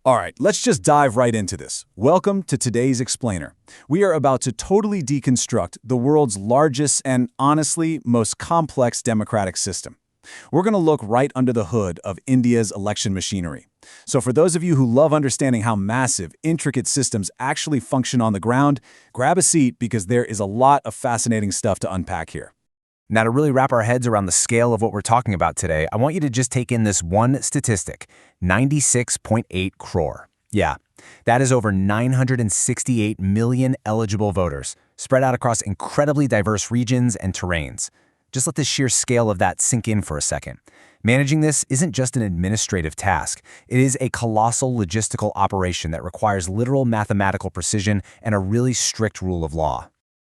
All right, let's just dive right into this. Welcome to today's Explainer. We are about to totally deconstruct the world's largest and, honestly, most complex democratic system. We're going to look right under the hood of India's election machinery. So for those of you who love understanding how massive, intricate systems actually function on the ground, grab a seat because there is a lot of fascinating stuff to unpack here. Now, to really wrap our heads around the scale of what we're talking about today, I want you to just take in this one statistic, 96.8 crore. Yeah, that is over 968 million eligible voters, spread out across incredibly diverse regions and terrains. Just let the sheer scale of that sink in for a second. Managing this isn't just an administrative task. It is a colossal logistical operation that requires literal mathematical precision and a really strict rule of law.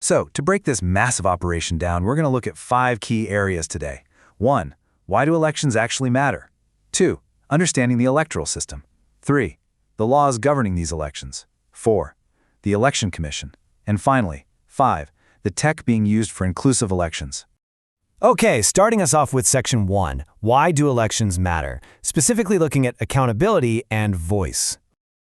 So, to break this massive operation down, we're going to look at 5 key areas today. 1. Why do elections actually matter? 2. Understanding the electoral system. 3. The laws governing these elections. 4. The Election Commission. And finally, 5. The tech being used for inclusive elections. Okay, starting us off with Section 1, why do elections matter? Specifically looking at accountability and voice.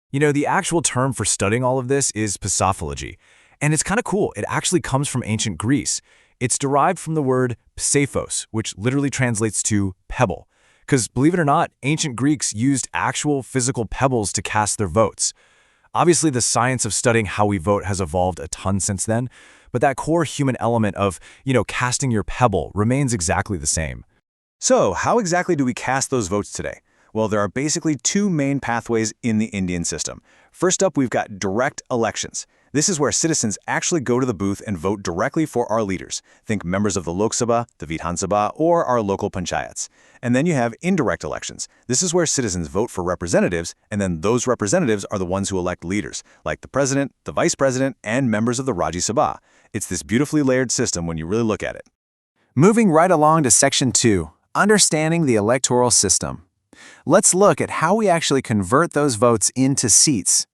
You know, the actual term for studying all of this is psephology. And it's kind of cool. It actually comes from ancient Greece. It's derived from the word psephos, which literally translates to pebble. Because believe it or not, ancient Greeks used actual physical pebbles to cast their votes. Obviously, the science of studying how we vote has evolved a ton since then, but that core human element of, casting your pebble remains exactly the same. So, how exactly do we cast those votes today? Well, there are basically 2 main pathways in the Indian system. First up, we've got direct elections. This is where citizens actually go to the booth and vote directly for our leaders. Think members of the Lok Sabha, the Vidhan Sabha, or our local panchayats. And then you have indirect elections. This is where citizens vote for representatives, and then those representatives are the ones who elect leaders, like the president, the vice president, and members of the Rajya Sabha. It's this beautifully layered system when you really look at it. Moving right along to Section 2, understanding the electoral system. Let's look at how we actually convert those votes into seats.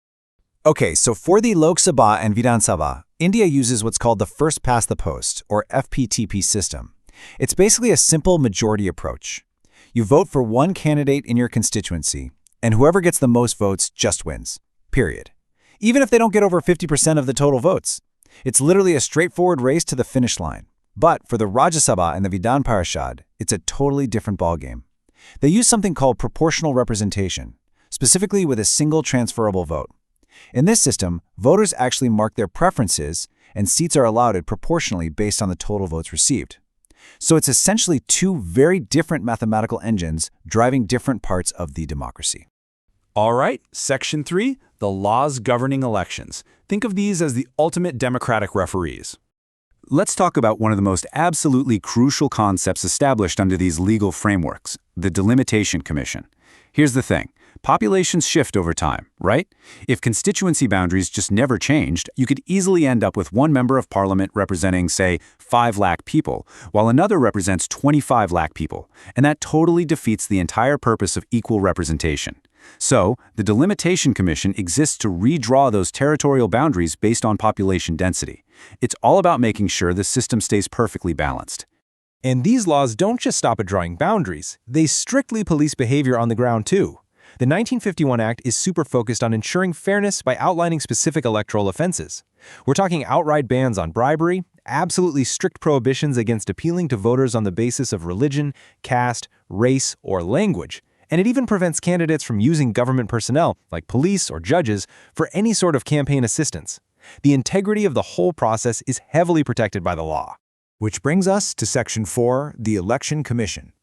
Okay, so for the Lok Sabha and Vidhan Sabha, India uses what's called the first past the post, or FPTP system. It's basically a simple majority approach. You vote for one candidate in your constituency, and whoever gets the most votes just wins, period. Even if they don't get over 50% of the total votes. It's literally a straightforward race to the finish line. But for the Rajya Sabha and the Vidhan Parishad, it's a totally different ballgame. They use something called proportional representation, specifically with a single transferable vote. In this system, voters actually mark their preferences, and seats are allotted proportionally based on the total votes received. So it's essentially 2 very different mathematical engines driving different parts of the democracy. All right, Section 3, the laws governing elections. Think of these as the ultimate democratic referees. Let's talk about one of the most absolutely crucial concepts established under these legal frameworks, the Delimitation Commission. Here's the thing. Populations shift over time, right? If constituency boundaries just never changed, you could easily end up with one member of parliament representing, say, 5 lakh people, while another represents 25 lakh people, and that totally defeats the entire purpose of equal representation. So, the Delimitation Commission exists to redraw those territorial boundaries based on population density. It's all about making sure the system stays perfectly balanced. And these laws don't just stop at drawing boundaries, they strictly police behavior on the ground too. The 1951 Act is super focused on ensuring fairness by outlining specific electoral offenses. We're talking outright bans on bribery, absolutely strict prohibitions against appealing to voters on the basis of religion, caste, race, or language. And it even prevents candidates from using government personnel, like police or judges, for any sort of campaign assistance. The integrity of the whole process is heavily protected by the law. Which brings us to Section 4, the Election Commission,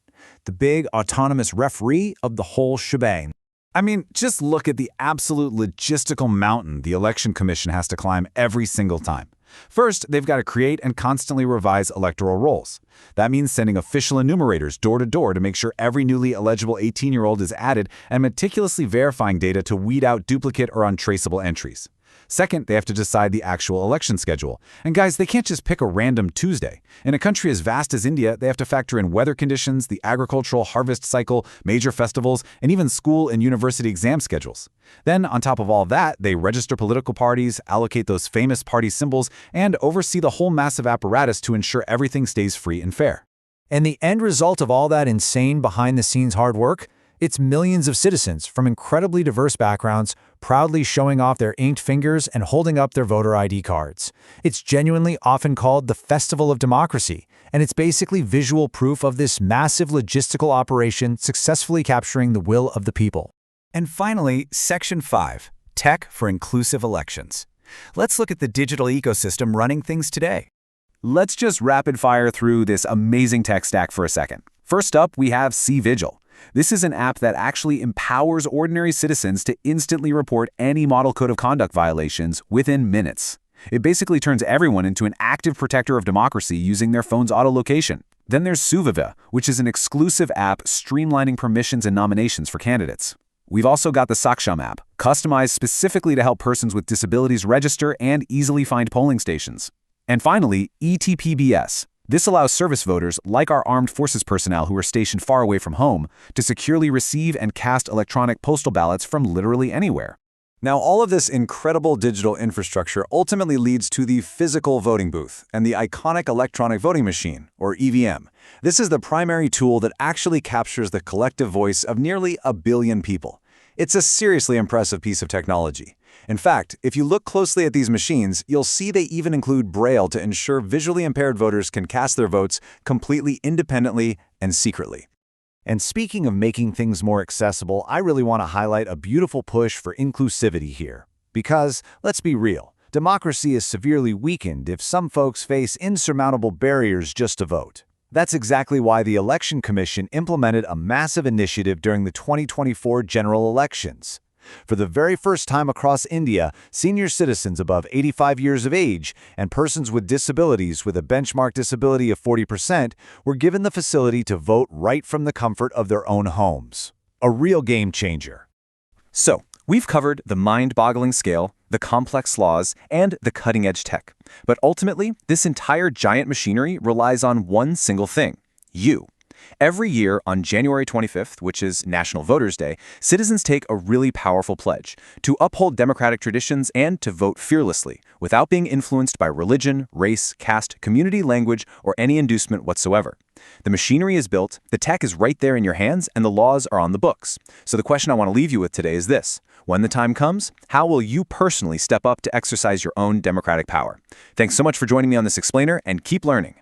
the big autonomous referee of the whole shebang. I mean, just look at the absolute logistical mountain the Election Commission has to climb every single time. First, they've got to create and constantly revise electoral rolls. That means sending official enumerators door to door to make sure every newly eligible 18-year-old is added and meticulously verifying data to weed out duplicate or untraceable entries. Second, they have to decide the actual election schedule. And guys, they can't just pick a random Tuesday. In a country as vast as India, they have to factor in weather conditions, the agricultural harvest cycle, major festivals, and even school and university exam schedules. Then, on top of all that, they register political parties, allocate those famous party symbols, and oversee the whole massive apparatus to ensure everything stays free and fair. And the end result of all that insane behind-the-scenes hard work? It's millions of citizens from incredibly diverse backgrounds proudly showing off their inked fingers and holding up their voter ID cards. It's genuinely often called the Festival of Democracy, and it's basically visual proof of this massive logistical operation successfully capturing the will of the people. And finally, Section 5, Tech for Inclusive Elections. Let's look at the digital ecosystem running things today. Let's just rapid fire through this amazing tech stack for a second. First up, we have CVigil. This is an app that actually empowers ordinary citizens to instantly report any model code of conduct violations within minutes. It basically turns everyone into an active protector of democracy using their phone's autolocation. Then there's Suviva, which is an exclusive app streamlining permissions and nominations for candidates. We've also got the Saksham app, customized specifically to help persons with disabilities register and easily find polling stations. And finally, ETPBS. This allows service voters, like our armed forces personnel who are stationed far away from home, to securely receive and cast electronic postal ballots from literally anywhere. Now, all of this incredible digital infrastructure ultimately leads to the physical voting booth and the iconic electronic voting machine, or EVM. This is the primary tool that actually captures the collective voice of nearly 1 billion people. It's a seriously impressive piece of technology. In fact, if you look closely at these machines, you'll see they even include Braille to ensure visually impaired voters can cast their votes completely independently and secretly. And speaking of making things more accessible, I really want to highlight a beautiful push for inclusivity here. Because, let's be real, democracy is severely weakened if some folks face insurmountable barriers just to vote. That's exactly why the Election Commission implemented a massive initiative during the 2024 general elections. For the very first time across India, senior citizens above 85 years of age and persons with disabilities with a benchmark disability of 40% were given the facility to vote right from the comfort of their own homes. A real game changer. So, we've covered the mind-boggling scale, the complex laws, and the cutting-edge tech. But ultimately, this entire giant machinery relies on one single thing: you. Every year on January 25th, which is National Voters' Day, citizens take a really powerful pledge to uphold democratic traditions and to vote fearlessly, without being influenced by religion, race, caste, community, language, or any inducement whatsoever. The machinery is built, the tech is right there in your hands, and the laws are on the books. So the question I want to leave you with today is this: when the time comes, how will you personally step up to exercise your own democratic power? Thanks so much for joining me on this explainer, and keep learning.